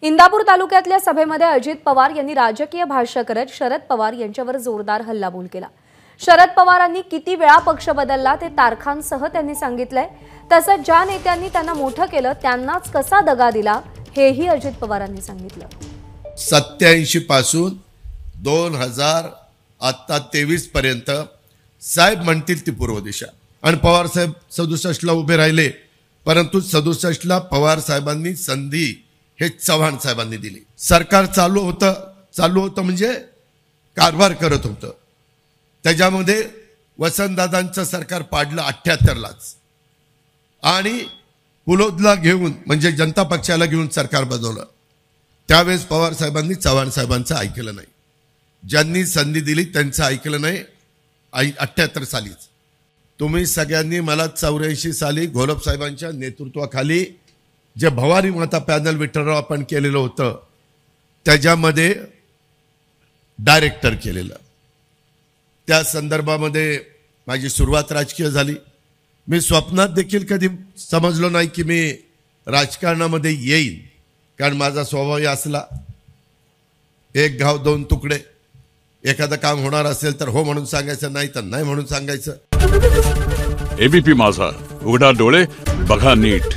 इंदापूर तालुक्यातल्या सभेमध्ये अजित पवार यांनी राजकीय भाष्य करत शरद पवार यांच्यावर जोरदार हल्लाबोल केला। शरद पवारांनी किती वेळा पक्ष बदलला ते तारखांसह त्यांनी सांगितलंय। तसंच ज्या नेत्यांनी त्यांना मोठं केलं त्यांनाच कसा दगा दिला हेही अजित पवारांनी सांगितलं। 87 पासून 2023 पर्यंत साहेब म्हणतील ती पूर्व दिशा आणि पवार साहेब 67 ला उभे राहिले, परंतु 67 ला पवार साहेबांनी संधी हे चव्हाण साहेबांनी दिली। सरकार चालू होतं म्हणजे कारभार करत होतं। त्याच्यामध्ये वसंतदादांचं सरकार पाडलं 78 लाच आणि पुलोदला घेऊन म्हणजे जनता पक्षाला घेऊन सरकार बनवलं। त्यावेळेस पवार साहेबांनी चव्हाण साहेबांचं ऐकलं नाही, ज्यांनी संधी दिली त्यांचं ऐकलं नाही। 78 सालीच तुम्ही सगळ्यांनी मला 84 साली घोलप साहेबांच्या नेतृत्वाखाली जे भवानी माता पॅनल विठ्ठलराव आपण केलेलं होतं त्याच्यामध्ये डायरेक्टर केलेलं। त्या संदर्भामध्ये माझी सुरुवात राजकीय झाली। मी स्वप्नात देखील कधी समजलो नाही की मी राजकारणामध्ये येईन, कारण माझा स्वभाव असला एक घाव दोन तुकडे। एखादं काम होणार असेल तर हो म्हणून सांगायचं, नाही तर नाही म्हणून सांगायचं। एबीपी माझा, उघडा डोळे बघा नीट।